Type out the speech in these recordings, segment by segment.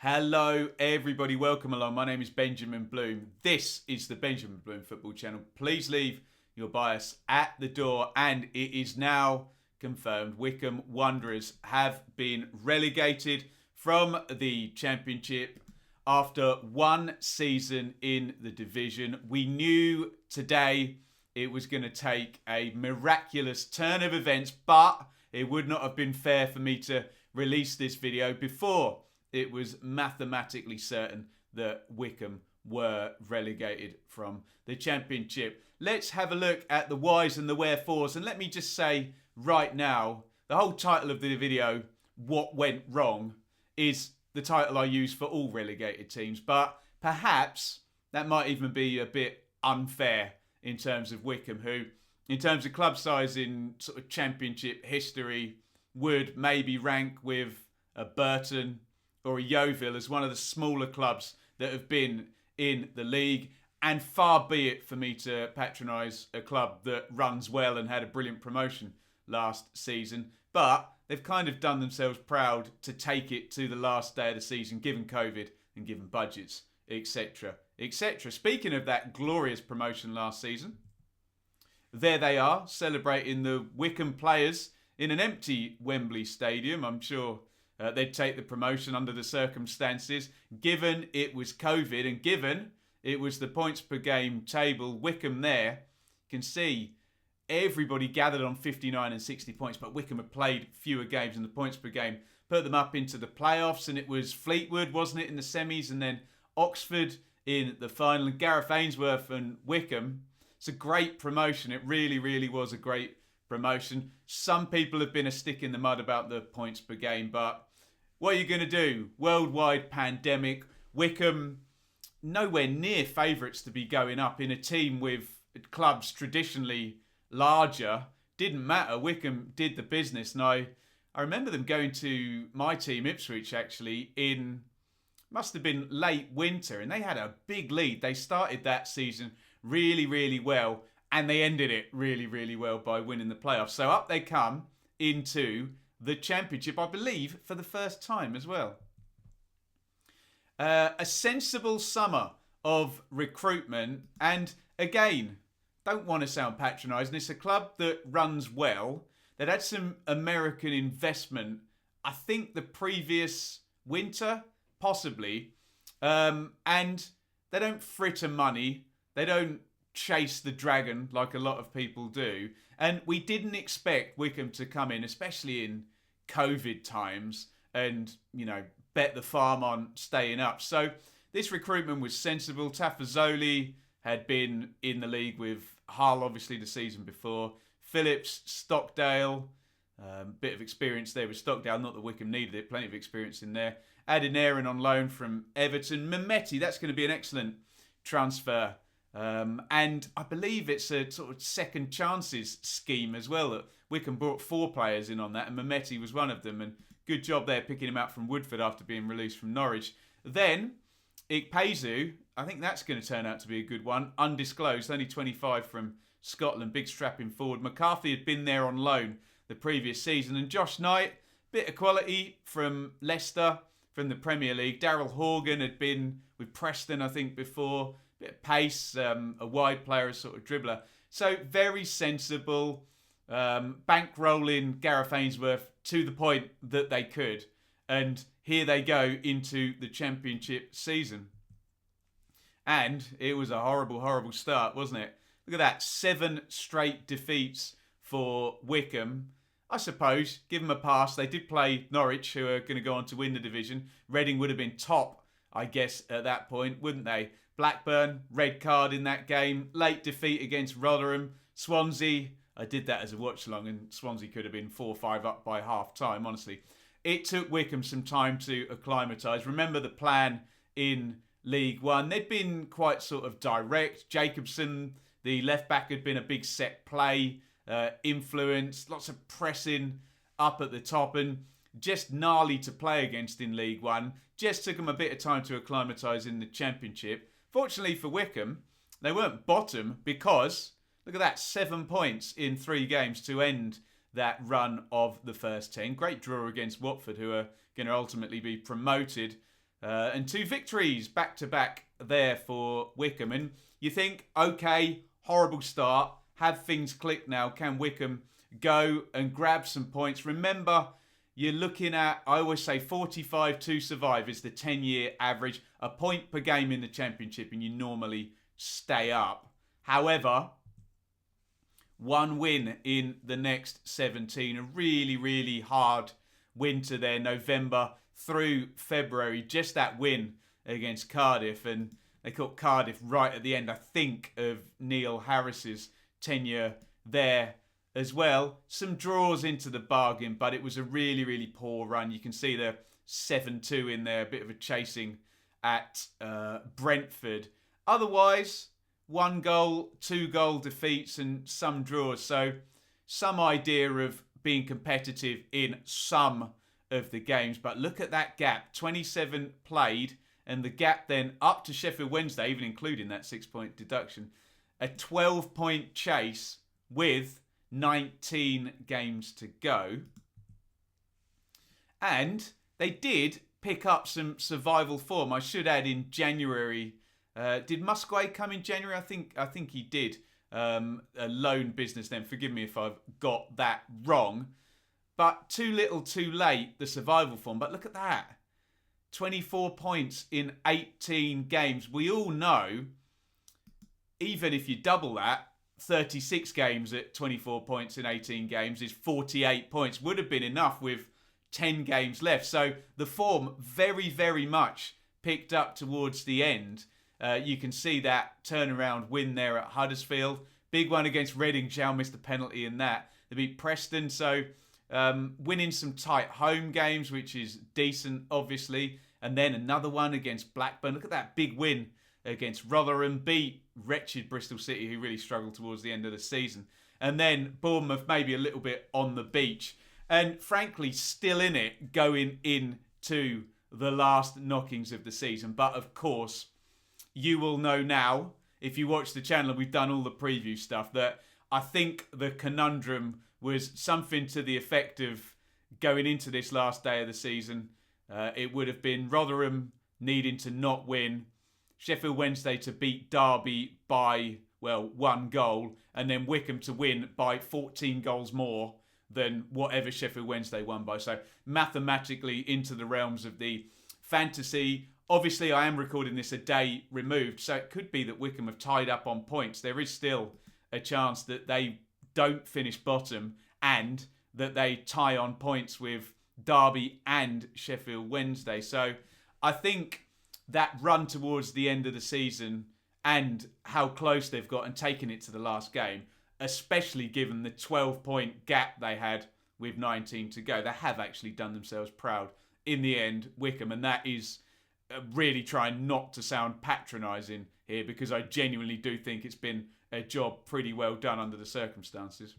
Hello everybody, welcome along. My name is Benjamin Bloom. This is the Benjamin Bloom Football Channel. Please leave your bias at the door, and it is now confirmed Wycombe Wanderers have been relegated from the Championship after one season in the division. We knew today it was going to take a miraculous turn of events, but it would not have been fair for me to release this video before it was mathematically certain that Wycombe were relegated from the Championship. Let's have a look at the whys and the wherefores. And let me just say right now, the whole title of the video, What Went Wrong, is the title I use for all relegated teams. But perhaps that might even be a bit unfair in terms of Wycombe, who, in terms of club size in sort of Championship history, would maybe rank with a Burton or a Yeovil as one of the smaller clubs that have been in the league. And far be it for me to patronise a club that runs well and had a brilliant promotion last season. But they've kind of done themselves proud to take it to the last day of the season, given COVID and given budgets, etc., etc. Speaking of that glorious promotion last season, there they are, celebrating the Wycombe players in an empty Wembley Stadium. I'm sure they'd take the promotion under the circumstances, given it was COVID and given it was the points per game table. Wycombe there can see everybody gathered on 59 and 60 points, but Wycombe had played fewer games, and the points per game put them up into the playoffs. And it was Fleetwood, wasn't it, in the semis, and then Oxford in the final, and Gareth Ainsworth and Wycombe. It's a great promotion. It really, really was a great promotion. Some people have been a stick in the mud about the points per game, but what are you going to do? Worldwide pandemic. Wycombe nowhere near favourites to be going up in a team with clubs traditionally larger. Didn't matter. Wycombe did the business. And I remember them going to my team, Ipswich, actually, in, must have been late winter. And they had a big lead. They started that season really, really well. And they ended it really, really well by winning the playoffs. So up they come into the Championship, I believe, for the first time as well. A sensible summer of recruitment. And again, don't want to sound patronising. It's a club that runs well. They'd had some American investment, I think the previous winter, possibly. And they don't fritter money. They don't chase the dragon like a lot of people do. And we didn't expect Wycombe to come in, especially in COVID times, and, you know, bet the farm on staying up. So this recruitment was sensible. Tafazoli had been in the league with Hull, obviously, the season before. Phillips, Stockdale, bit of experience there with Stockdale. Not that Wycombe needed it, plenty of experience in there. Adinaran on loan from Everton. Mehmeti, that's going to be an excellent transfer. And I believe it's a sort of second chances scheme as well. Wycombe brought 4 players in on that, and Mehmeti was one of them. And good job there picking him out from Woodford after being released from Norwich. Then Ikpeazu, I think that's going to turn out to be a good one. Undisclosed, only 25 from Scotland, big strapping forward. McCarthy had been there on loan the previous season. And Josh Knight, bit of quality from Leicester, from the Premier League. Daryl Horgan had been with Preston, I think, before. Bit of pace, a wide player, a sort of dribbler. So very sensible, bankrolling Gareth Ainsworth to the point that they could. And here they go into the Championship season. And it was a horrible, horrible start, wasn't it? Look at that, 7 straight defeats for Wycombe. I suppose, give them a pass. They did play Norwich, who are going to go on to win the division. Reading would have been top, I guess, at that point, wouldn't they? Blackburn, red card in that game. Late defeat against Rotherham. Swansea, I did that as a watch-along, and Swansea could have been 4-5 up by half-time, honestly. It took Wycombe some time to acclimatise. Remember the plan in League One. They'd been quite sort of direct. Jacobson, the left-back, had been a big set play influence. Lots of pressing up at the top, and just gnarly to play against in League One. Just took them a bit of time to acclimatise in the Championship. Fortunately for Wycombe, they weren't bottom because, look at that, 7 points in 3 games to end that run of the first 10. Great draw against Watford, who are going to ultimately be promoted. And 2 victories back-to-back there for Wycombe. And you think, okay, horrible start. Have things clicked now? Can Wycombe go and grab some points? Remember, you're looking at, I always say, 45 to survive is the 10-year average. A point per game in the Championship, and you normally stay up. However, 1 win in the next 17. A really, really hard winter there, November through February. Just that win against Cardiff, and they caught Cardiff right at the end, I think, of Neil Harris's tenure there as well. Some draws into the bargain, but it was a really, really poor run. You can see the 7-2 in there, a bit of a chasing at Brentford. Otherwise, 1 goal, 2 goal defeats and some draws. So some idea of being competitive in some of the games. But look at that gap, 27 played, and the gap then up to Sheffield Wednesday, even including that 6-point deduction, a 12-point chase with 19 games to go. And they did pick up some survival form. I should add, in January, did Musgrave come in January? I think he did. A loan business then. Forgive me if I've got that wrong. But too little too late, the survival form. But look at that. 24 points in 18 games. We all know, even if you double that, 36 games at 24 points in 18 games is 48 points. Would have been enough with 10 games left. So the form very, very much picked up towards the end. You can see that turnaround win there at Huddersfield. Big one against Reading. Zhao missed the penalty in that. They beat Preston. So winning some tight home games, which is decent, obviously. And then another one against Blackburn. Look at that big win against Rotherham. Beat wretched Bristol City, who really struggled towards the end of the season. And then Bournemouth maybe a little bit on the beach. And frankly, still in it going into the last knockings of the season. But of course, you will know now, if you watch the channel, we've done all the preview stuff, that I think the conundrum was something to the effect of going into this last day of the season. It would have been Rotherham needing to not win, Sheffield Wednesday to beat Derby by, 1 goal, and then Wycombe to win by 14 goals more than whatever Sheffield Wednesday won by. So mathematically into the realms of the fantasy. Obviously, I am recording this a day removed, so it could be that Wycombe have tied up on points. There is still a chance that they don't finish bottom and that they tie on points with Derby and Sheffield Wednesday. So I think that run towards the end of the season and how close they've got and taking it to the last game, especially given the 12-point gap they had with 19 to go, they have actually done themselves proud in the end, Wycombe, and that is really trying not to sound patronising here, because I genuinely do think it's been a job pretty well done under the circumstances.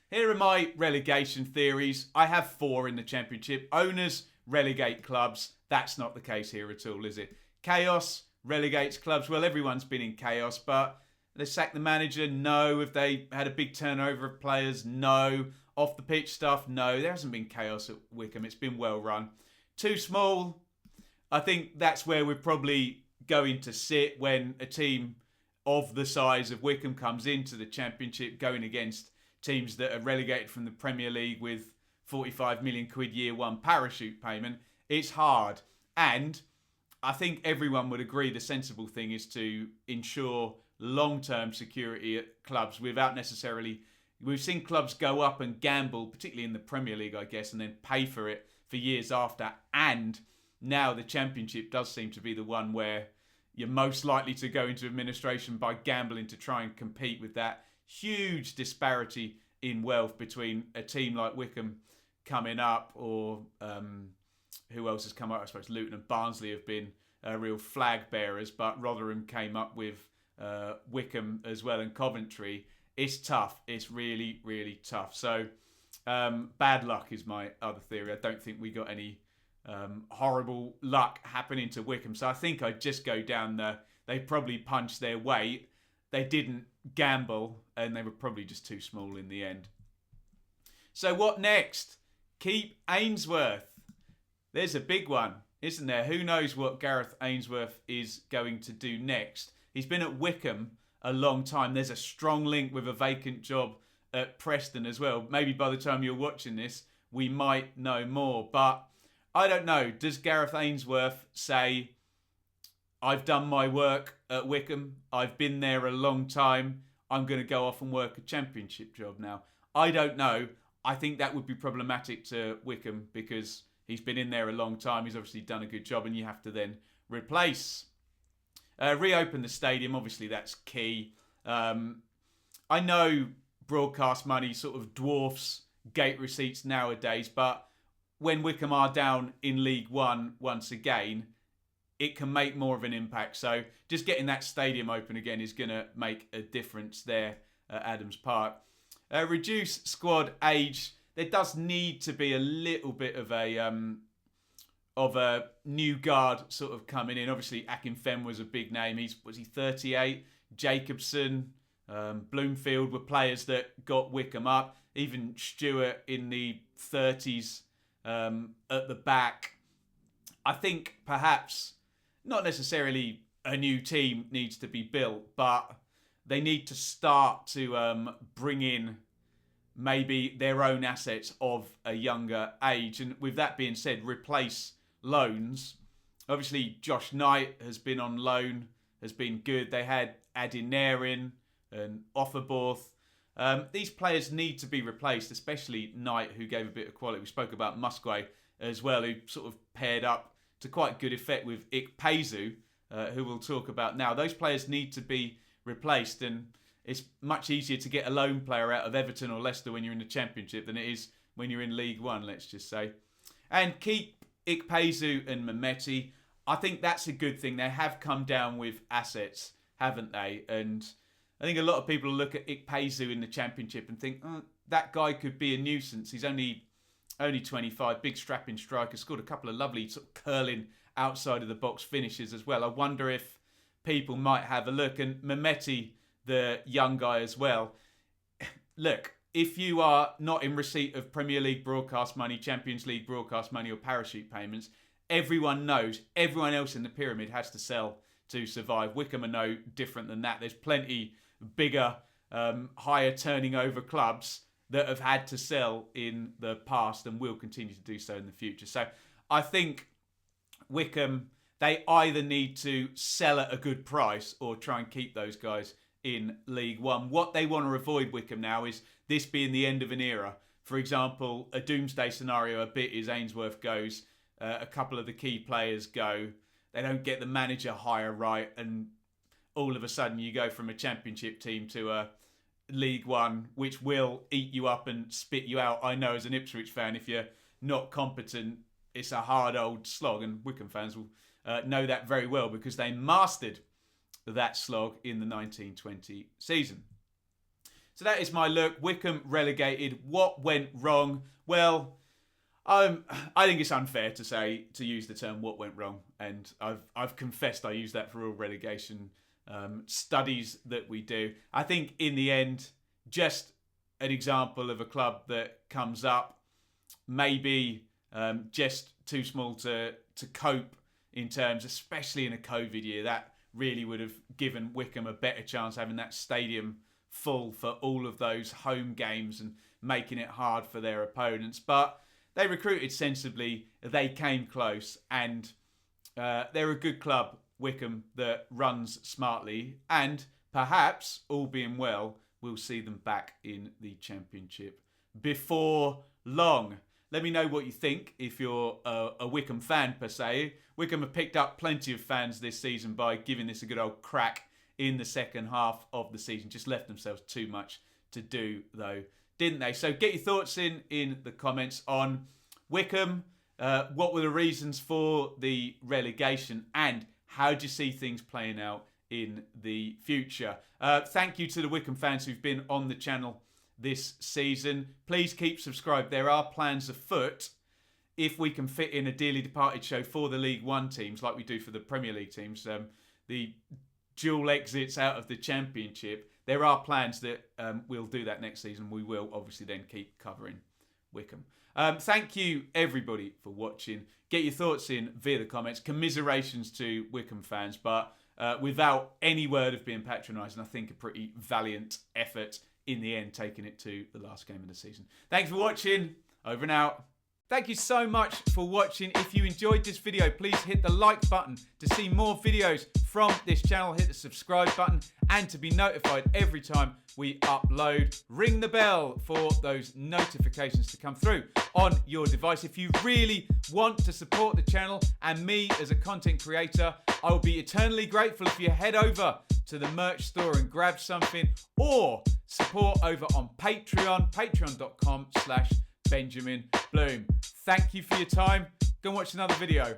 Here are my relegation theories. I have 4 in the Championship. Owners relegate clubs. That's not the case here at all, is it? Chaos relegates clubs. Well, everyone's been in chaos, but they sacked the manager? No. Have they had a big turnover of players? No. Off the pitch stuff? No. There hasn't been chaos at Wycombe. It's been well run. Too small? I think that's where we're probably going to sit when a team of the size of Wycombe comes into the Championship, going against teams that are relegated from the Premier League with 45 million quid year one parachute payment. It's hard. And I think everyone would agree the sensible thing is to ensure long-term security at clubs without necessarily... We've seen clubs go up and gamble, particularly in the Premier League, I guess, and then pay for it for years after. And now the Championship does seem to be the one where you're most likely to go into administration by gambling to try and compete with that huge disparity in wealth between a team like Wycombe coming up, or who else has come up? I suppose Luton and Barnsley have been real flag bearers, but Rotherham came up with Wycombe as well, and Coventry. It's tough. It's really, really tough. So bad luck is my other theory. I don't think we got any horrible luck happening to Wycombe. So I think I'd just go down they probably punched their weight. They didn't gamble, and they were probably just too small in the end. So what next? Keep Ainsworth. There's a big one. isn't there? Who knows what Gareth Ainsworth is going to do next? He's been at Wycombe a long time. There's a strong link with a vacant job at Preston as well. Maybe by the time you're watching this, we might know more. But I don't know. Does Gareth Ainsworth say, I've done my work at Wycombe. I've been there a long time. I'm going to go off and work a championship job now. I don't know. I think that would be problematic to Wycombe because he's been in there a long time. He's obviously done a good job and you have to then replace. Reopen the stadium. Obviously, that's key. I know broadcast money sort of dwarfs gate receipts nowadays, but when Wycombe are down in League One once again, it can make more of an impact. So just getting that stadium open again is going to make a difference there at Adams Park. Reduce squad age. There does need to be a little bit of a new guard sort of coming in. Obviously, Akinfenwa was a big name. Was he 38? Jacobson, Bloomfield were players that got Wycombe up. Even Stewart in the 30s at the back. I think perhaps not necessarily a new team needs to be built, but they need to start to bring in maybe their own assets of a younger age. And with that being said, replace loans. Obviously, Josh Knight has been on loan, has been good. They had Adinarin and Offerborth. These players need to be replaced, especially Knight, who gave a bit of quality. We spoke about Musgrave as well, who sort of paired up to quite good effect with Ikpeazu, who we'll talk about now. Those players need to be replaced, and it's much easier to get a loan player out of Everton or Leicester when you're in the Championship than it is when you're in League One, let's just say. And keep Ikpeazu and Mehmeti. I think that's a good thing. They have come down with assets, haven't they? And I think a lot of people look at Ikpeazu in the Championship and think, that guy could be a nuisance. He's only 25, big strapping striker, scored a couple of lovely sort of curling outside of the box finishes as well. I wonder if people might have a look. And Mehmeti, the young guy as well. Look, if you are not in receipt of Premier League broadcast money, Champions League broadcast money or parachute payments, everyone knows everyone else in the pyramid has to sell to survive. Wycombe are no different than that. There's plenty bigger, higher turning over clubs that have had to sell in the past and will continue to do so in the future. So I think Wycombe, they either need to sell at a good price or try and keep those guys in League One. What they want to avoid, Wycombe, now is this being the end of an era. For example, a doomsday scenario a bit is Ainsworth goes, a couple of the key players go, they don't get the manager hire right, and all of a sudden you go from a Championship team to a League One, which will eat you up and spit you out. I know as an Ipswich fan, if you're not competent, it's a hard old slog, and Wycombe fans will know that very well because they mastered that slog in the 1920 season. So that is my look. Wycombe relegated. What went wrong? Well, I think it's unfair to use the term "what went wrong," and I've confessed I use that for all relegation studies that we do. I think in the end, just an example of a club that comes up, maybe just too small to cope in terms, especially in a COVID year. That really would have given Wycombe a better chance having that stadium full for all of those home games and making it hard for their opponents. But they recruited sensibly, they came close, and they're a good club, Wycombe, that runs smartly, and perhaps, all being well, we'll see them back in the Championship before long. Let me know what you think if you're a Wycombe fan per se. Wycombe have picked up plenty of fans this season by giving this a good old crack in the second half of the season. Just left themselves too much to do, though, didn't they? So get your thoughts in the comments on Wycombe. What were the reasons for the relegation, and how do you see things playing out in the future? Thank you to the Wycombe fans who've been on the channel this season. Please keep subscribed. There are plans afoot if we can fit in a dearly departed show for the League One teams like we do for the Premier League teams. The dual exits out of the Championship. There are plans that we'll do that next season. We will obviously then keep covering Wycombe. Thank you, everybody, for watching. Get your thoughts in via the comments. Commiserations to Wycombe fans, but without any word of being patronising, I think a pretty valiant effort in the end, taking it to the last game of the season. Thanks for watching. Over and out. Thank you so much for watching. If you enjoyed this video, please hit the like button to see more videos from this channel. Hit the subscribe button and to be notified every time we upload. Ring the bell for those notifications to come through on your device. If you really want to support the channel and me as a content creator, I will be eternally grateful if you head over to the merch store and grab something, or support over on Patreon, patreon.com/Benjamin Bloom. Thank you for your time. Go and watch another video.